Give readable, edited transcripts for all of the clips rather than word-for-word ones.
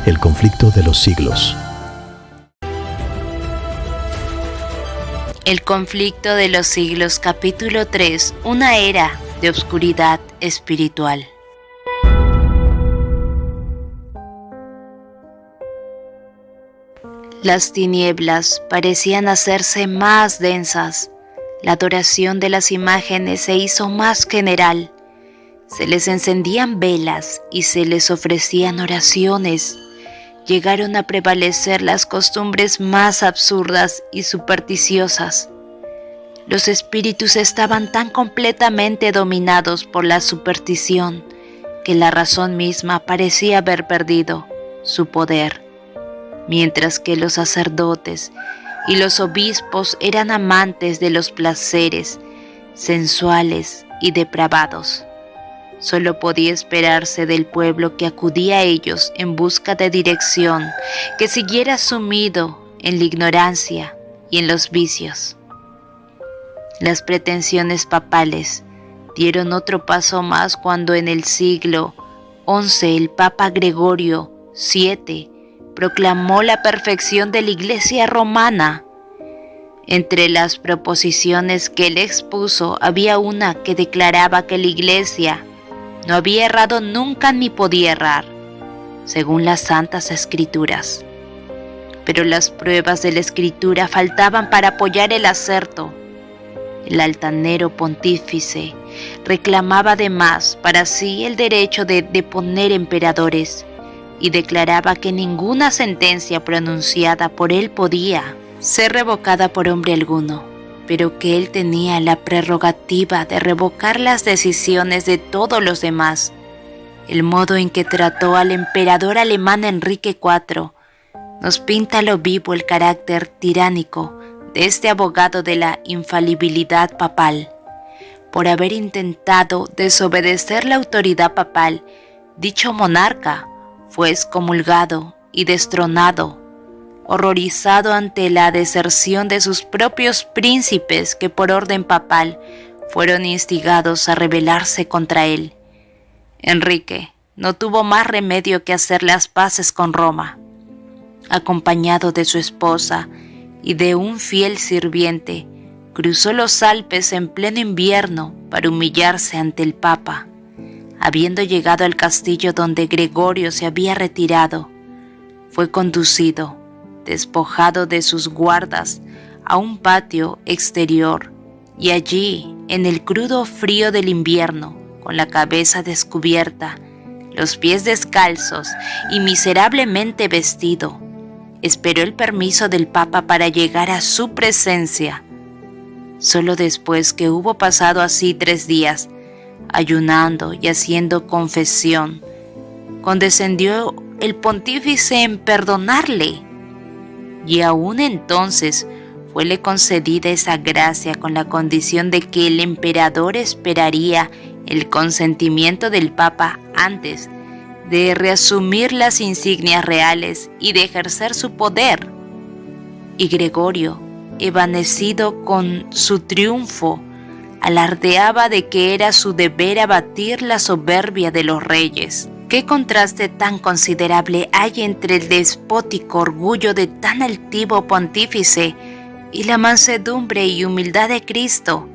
El conflicto de los siglos. El conflicto de los siglos, capítulo 3, una era de oscuridad espiritual. Las tinieblas parecían hacerse más densas. La adoración de las imágenes se hizo más general. Se les encendían velas y se les ofrecían oraciones. Llegaron a prevalecer las costumbres más absurdas y supersticiosas. Los espíritus estaban tan completamente dominados por la superstición que la razón misma parecía haber perdido su poder, mientras que los sacerdotes y los obispos eran amantes de los placeres sensuales y depravados. Solo podía esperarse del pueblo que acudía a ellos en busca de dirección, que siguiera sumido en la ignorancia y en los vicios. Las pretensiones papales dieron otro paso más cuando en el siglo XI el Papa Gregorio VII proclamó la perfección de la Iglesia romana. Entre las proposiciones que él expuso había una que declaraba que la Iglesia no había errado nunca ni podía errar, según las Santas Escrituras. Pero las pruebas de la Escritura faltaban para apoyar el aserto. El altanero pontífice reclamaba además para sí el derecho de deponer emperadores y declaraba que ninguna sentencia pronunciada por él podía ser revocada por hombre alguno, pero que él tenía la prerrogativa de revocar las decisiones de todos los demás. El modo en que trató al emperador alemán Enrique IV nos pinta a lo vivo el carácter tiránico de este abogado de la infalibilidad papal. Por haber intentado desobedecer la autoridad papal, dicho monarca fue excomulgado y destronado, horrorizado ante la deserción de sus propios príncipes que por orden papal fueron instigados a rebelarse contra él. Enrique no tuvo más remedio que hacer las paces con Roma. Acompañado de su esposa y de un fiel sirviente, cruzó los Alpes en pleno invierno para humillarse ante el Papa. Habiendo llegado al castillo donde Gregorio se había retirado, fue conducido, despojado de sus guardas, a un patio exterior, y allí, en el crudo frío del invierno, con la cabeza descubierta, los pies descalzos y miserablemente vestido, esperó el permiso del Papa para llegar a su presencia. Solo después que hubo pasado así 3 días, ayunando y haciendo confesión, condescendió el pontífice en perdonarle, y aún entonces fuele concedida esa gracia con la condición de que el emperador esperaría el consentimiento del Papa antes de reasumir las insignias reales y de ejercer su poder. Y Gregorio, evanecido con su triunfo, alardeaba de que era su deber abatir la soberbia de los reyes. ¿Qué contraste tan considerable hay entre el despótico orgullo de tan altivo pontífice y la mansedumbre y humildad de Cristo,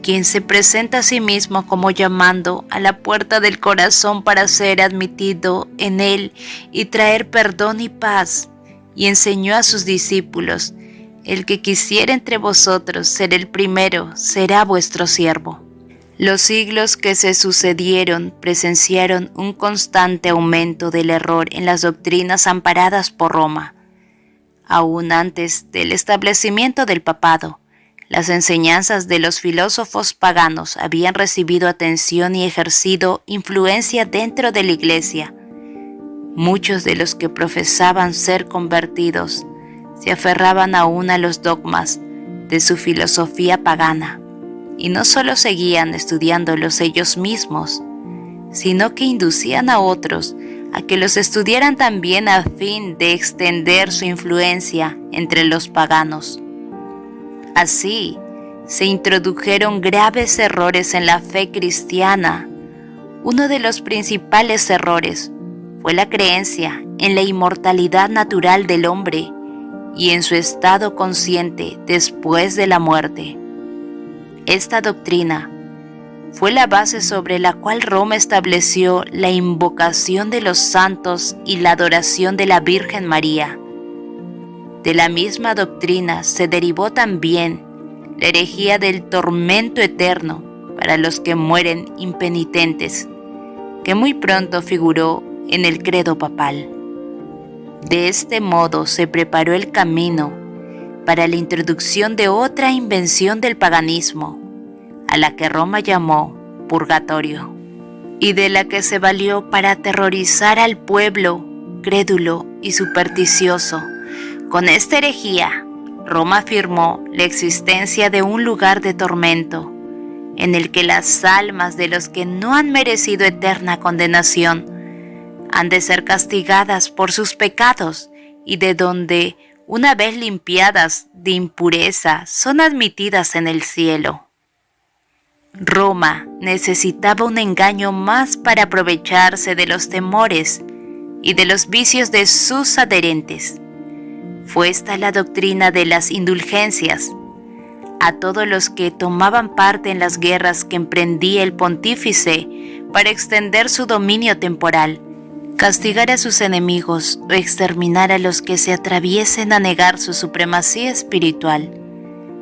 quien se presenta a sí mismo como llamando a la puerta del corazón para ser admitido en él y traer perdón y paz, y enseñó a sus discípulos: el que quisiera entre vosotros ser el primero será vuestro siervo. Los siglos que se sucedieron presenciaron un constante aumento del error en las doctrinas amparadas por Roma. Aún antes del establecimiento del papado, las enseñanzas de los filósofos paganos habían recibido atención y ejercido influencia dentro de la Iglesia. Muchos de los que profesaban ser convertidos se aferraban aún a los dogmas de su filosofía pagana, y no solo seguían estudiándolos ellos mismos, sino que inducían a otros a que los estudiaran también a fin de extender su influencia entre los paganos. Así, se introdujeron graves errores en la fe cristiana. Uno de los principales errores fue la creencia en la inmortalidad natural del hombre y en su estado consciente después de la muerte. Esta doctrina fue la base sobre la cual Roma estableció la invocación de los santos y la adoración de la Virgen María. De la misma doctrina se derivó también la herejía del tormento eterno para los que mueren impenitentes, que muy pronto figuró en el credo papal. De este modo se preparó el camino para la introducción de otra invención del paganismo, a la que Roma llamó purgatorio, y de la que se valió para aterrorizar al pueblo crédulo y supersticioso. Con esta herejía, Roma afirmó la existencia de un lugar de tormento, en el que las almas de los que no han merecido eterna condenación han de ser castigadas por sus pecados y de donde, una vez limpiadas de impureza, son admitidas en el cielo. Roma necesitaba un engaño más para aprovecharse de los temores y de los vicios de sus adherentes. Fue esta la doctrina de las indulgencias. A todos los que tomaban parte en las guerras que emprendía el pontífice para extender su dominio temporal, castigar a sus enemigos o exterminar a los que se atreviesen a negar su supremacía espiritual,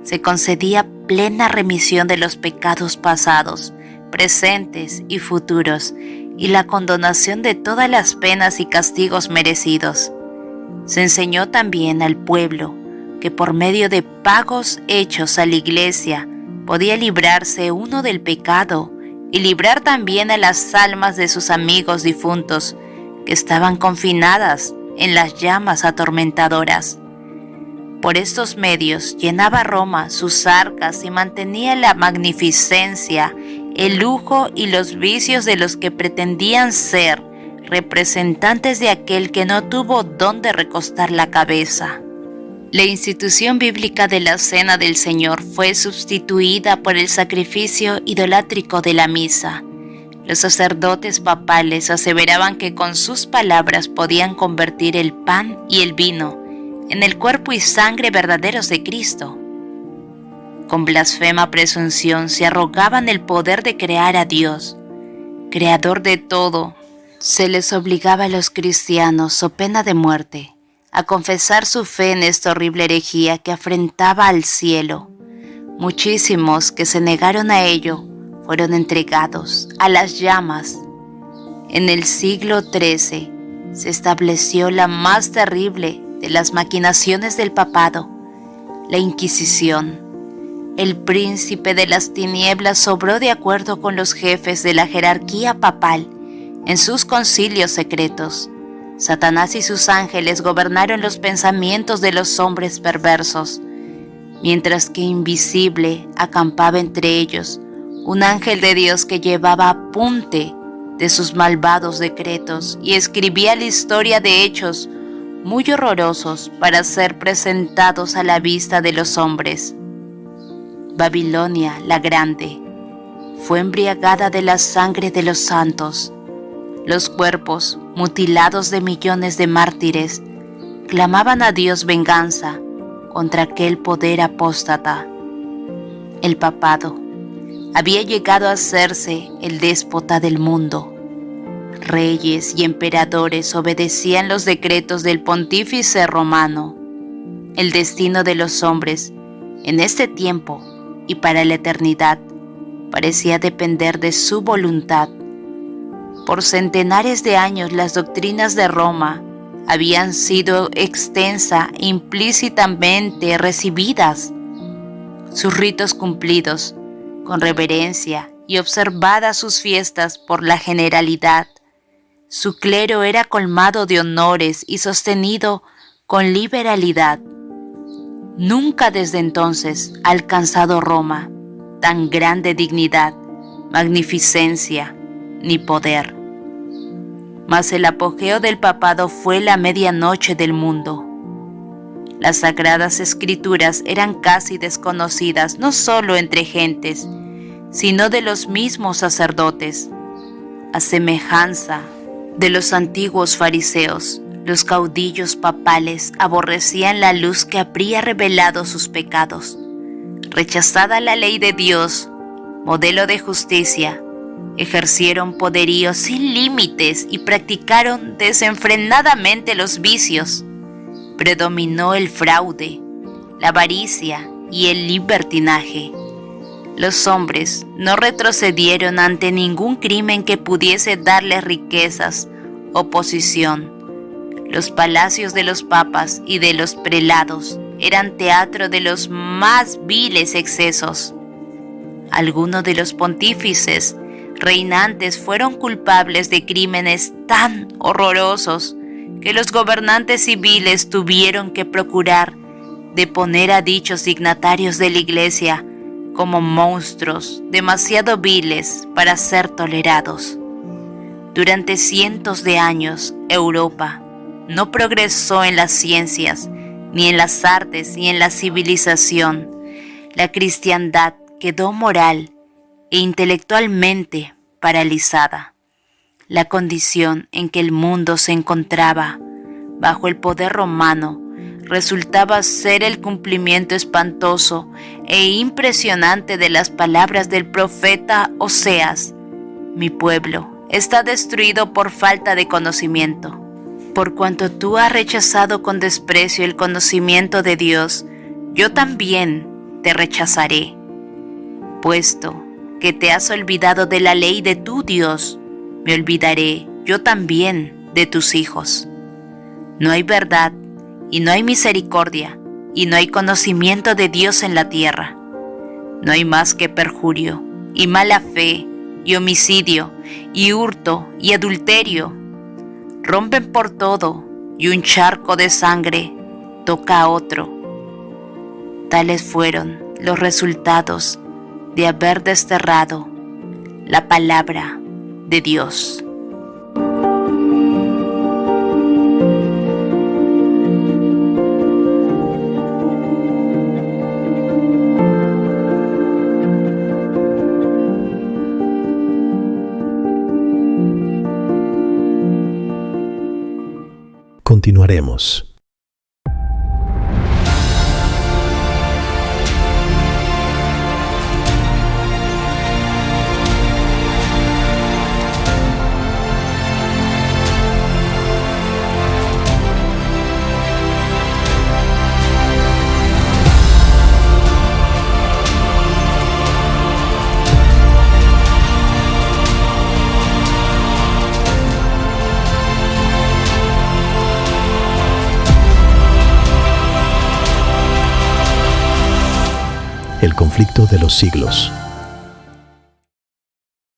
se concedía plena remisión de los pecados pasados, presentes y futuros, y la condonación de todas las penas y castigos merecidos. Se enseñó también al pueblo que por medio de pagos hechos a la Iglesia podía librarse uno del pecado y librar también a las almas de sus amigos difuntos que estaban confinadas en las llamas atormentadoras. Por estos medios llenaba Roma sus arcas y mantenía la magnificencia, el lujo y los vicios de los que pretendían ser representantes de aquel que no tuvo dónde recostar la cabeza. La institución bíblica de la Cena del Señor fue sustituida por el sacrificio idolátrico de la misa. Los sacerdotes papales aseveraban que con sus palabras podían convertir el pan y el vino en el cuerpo y sangre verdaderos de Cristo. Con blasfema presunción se arrogaban el poder de crear a Dios, creador de todo. Se les obligaba a los cristianos, so pena de muerte, a confesar su fe en esta horrible herejía que afrentaba al cielo. Muchísimos que se negaron a ello fueron entregados a las llamas. En el siglo XIII se estableció la más terrible de las maquinaciones del papado, la Inquisición. El príncipe de las tinieblas obró de acuerdo con los jefes de la jerarquía papal en sus concilios secretos. Satanás y sus ángeles gobernaron los pensamientos de los hombres perversos, mientras que invisible acampaba entre ellos un ángel de Dios que llevaba apunte de sus malvados decretos y escribía la historia de hechos muy horrorosos para ser presentados a la vista de los hombres. Babilonia la Grande fue embriagada de la sangre de los santos. Los cuerpos mutilados de millones de mártires clamaban a Dios venganza contra aquel poder apóstata. El papado había llegado a hacerse el déspota del mundo. Reyes y emperadores obedecían los decretos del pontífice romano. El destino de los hombres en este tiempo y para la eternidad parecía depender de su voluntad. Por centenares de años las doctrinas de Roma habían sido extensa e implícitamente recibidas, sus ritos cumplidos con reverencia y observadas sus fiestas por la generalidad. Su clero era colmado de honores y sostenido con liberalidad. Nunca desde entonces ha alcanzado Roma tan grande dignidad, magnificencia ni poder. Mas el apogeo del papado fue la medianoche del mundo. Las sagradas escrituras eran casi desconocidas no solo entre gentes, sino de los mismos sacerdotes. A semejanza De los antiguos fariseos, los caudillos papales aborrecían la luz que habría revelado sus pecados. Rechazada la ley de Dios, modelo de justicia, ejercieron poderío sin límites y practicaron desenfrenadamente los vicios. Predominó el fraude, la avaricia y el libertinaje. Los hombres no retrocedieron ante ningún crimen que pudiese darles riquezas o posición. Los palacios de los papas y de los prelados eran teatro de los más viles excesos. Algunos de los pontífices reinantes fueron culpables de crímenes tan horrorosos que los gobernantes civiles tuvieron que procurar deponer a dichos dignatarios de la Iglesia como monstruos demasiado viles para ser tolerados. Durante cientos de años, Europa no progresó en las ciencias, ni en las artes, ni en la civilización. La cristiandad quedó moral e intelectualmente paralizada. La condición en que el mundo se encontraba bajo el poder romano resultaba ser el cumplimiento espantoso e impresionante de las palabras del profeta Oseas: mi pueblo está destruido por falta de conocimiento. Por cuanto tú has rechazado con desprecio el conocimiento de Dios, yo también te rechazaré. Puesto que te has olvidado de la ley de tu Dios, me olvidaré yo también de tus hijos. No hay verdad y no hay misericordia y no hay conocimiento de Dios en la tierra. No hay más que perjurio y mala fe y homicidio y hurto y adulterio. Rompen por todo y un charco de sangre toca a otro. Tales fueron los resultados de haber desterrado la palabra de Dios. Continuaremos. El conflicto de los siglos.